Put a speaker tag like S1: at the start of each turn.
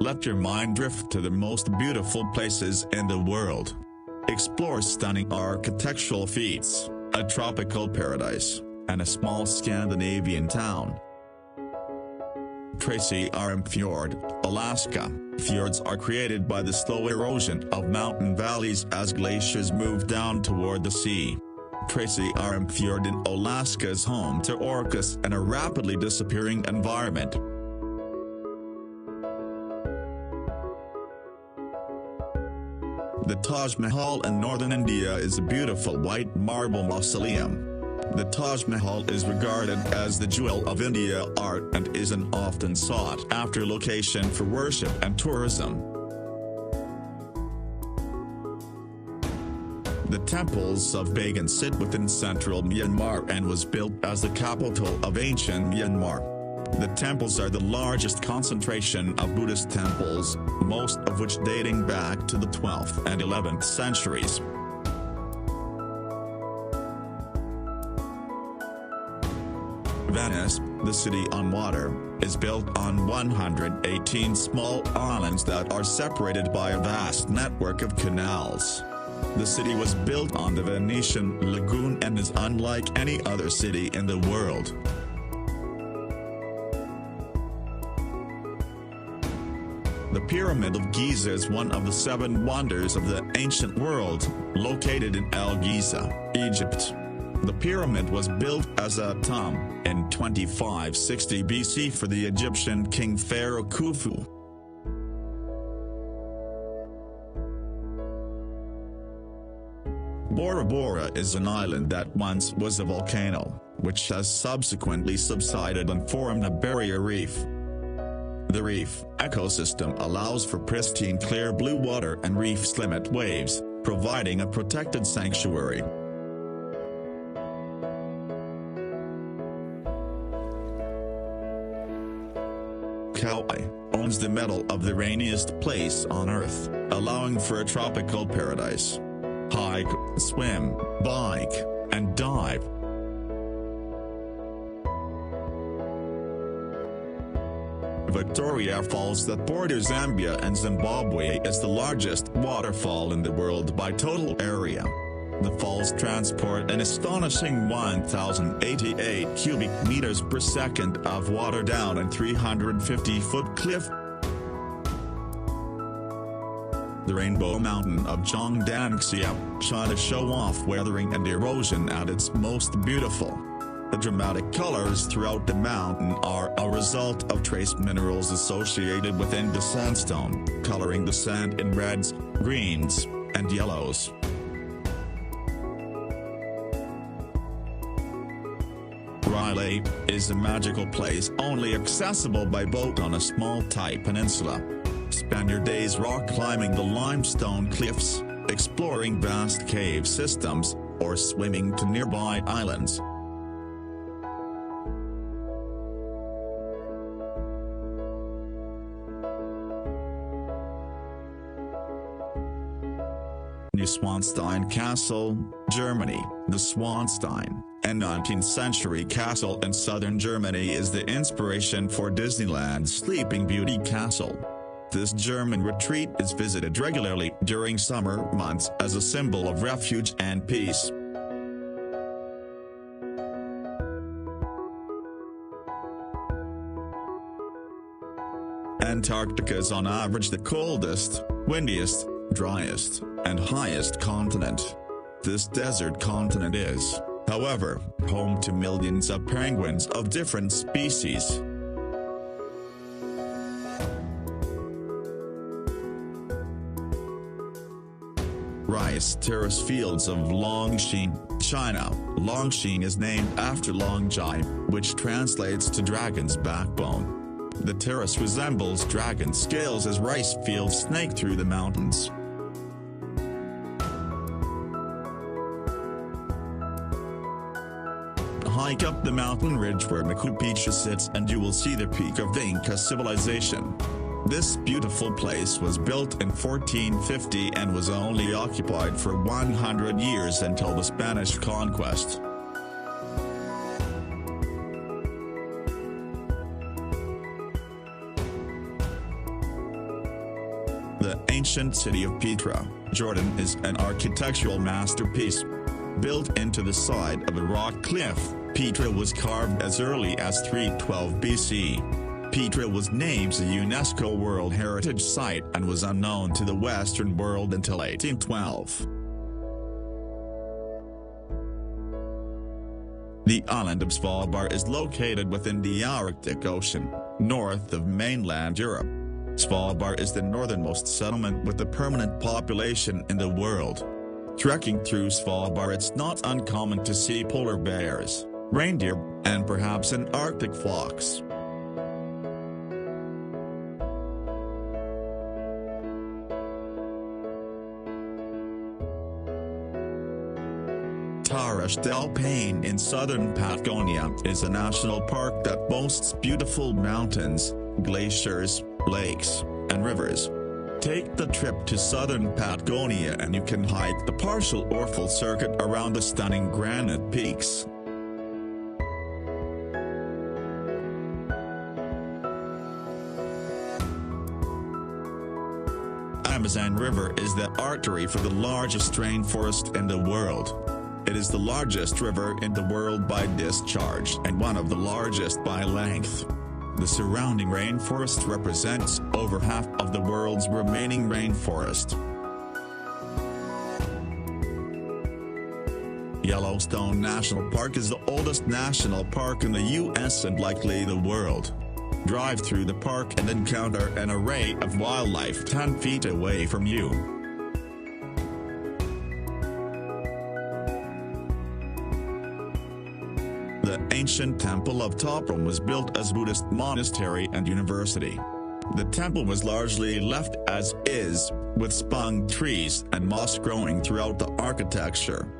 S1: let your mind drift to the most beautiful places in the world. Explore stunning architectural feats, a tropical paradise, and a small Scandinavian town. Tracy Arm Fjord, Alaska. Fjords are created by the slow erosion of mountain valleys as glaciers move down toward the sea. Tracy Arm Fjord in Alaska is home to orcas and a rapidly disappearing environment. The Taj Mahal in northern India is a beautiful white marble mausoleum. The Taj Mahal is regarded as the jewel of India art and is an often sought-after location for worship and tourism. The temples of Bagan sit within central Myanmar and was built as the capital of ancient Myanmar. The temples are the largest concentration of Buddhist temples, most of which dating back to the 12th and 11th centuries. Venice, the city on water, is built on 118 small islands that are separated by a vast network of canals. The city was built on the Venetian lagoon and is unlike any other city in the world. The Pyramid of Giza is one of the 7 wonders of the ancient world, located in El Giza, Egypt. The pyramid was built as a tomb in 2560 BC for the Egyptian king pharaoh Khufu. Bora Bora is an island that once was a volcano, which has subsequently subsided and formed a barrier reef. The reef ecosystem allows for pristine clear blue water and reefs limit waves, providing a protected sanctuary. Kauai owns the medal of the rainiest place on Earth, allowing for a tropical paradise. Hike, swim, bike, and dive. Victoria Falls that borders Zambia and Zimbabwe is the largest waterfall in the world by total area. The falls transport an astonishing 1,088 cubic meters per second of water down a 350-foot cliff. The Rainbow Mountain of Zhongdangxia, China show off weathering and erosion at its most beautiful. The dramatic colors throughout the mountain are a result of trace minerals associated within the sandstone, coloring the sand in reds, greens, and yellows. Riley is a magical place only accessible by boat on a small tight peninsula. Spend your days rock climbing the limestone cliffs, exploring vast cave systems, or swimming to nearby islands. Neuschwanstein Castle, Germany. The Schwanstein, a 19th-century castle in southern Germany, is the inspiration for Disneyland's Sleeping Beauty Castle. This German retreat is visited regularly during summer months as a symbol of refuge and peace. Antarctica is on average the coldest, windiest, driest, and highest continent. This desert continent is, however, home to millions of penguins of different species. Rice terrace fields of Longshan, China. Longshan is named after Longjai, which translates to dragon's backbone. The terrace resembles dragon scales as rice fields snake through the mountains. Hike up the mountain ridge where Machu Picchu sits and you will see the peak of the Inca civilization. This beautiful place was built in 1450 and was only occupied for 100 years until the Spanish conquest. The ancient city of Petra, Jordan is an architectural masterpiece. Built into the side of a rock cliff, Petra was carved as early as 312 BC. Petra was named a UNESCO World Heritage Site and was unknown to the Western world until 1812. The island of Svalbard is located within the Arctic Ocean, north of mainland Europe. Svalbard is the northernmost settlement with a permanent population in the world. Trekking through Svalbard, it's not uncommon to see polar bears, reindeer, and perhaps an Arctic fox. Torres del Paine in southern Patagonia is a national park that boasts beautiful mountains, glaciers, lakes, and rivers. Take the trip to southern Patagonia and you can hike the partial or full circuit around the stunning granite peaks. Amazon River is the artery for the largest rainforest in the world. It is the largest river in the world by discharge and one of the largest by length. The surrounding rainforest represents over half of the world's remaining rainforest. Yellowstone National Park is the oldest national park in the U.S. and likely the world. Drive through the park and encounter an array of wildlife 10 feet away from you. The ancient temple of Toprom was built as Buddhist monastery and university. The temple was largely left as is, with spung trees and moss growing throughout the architecture.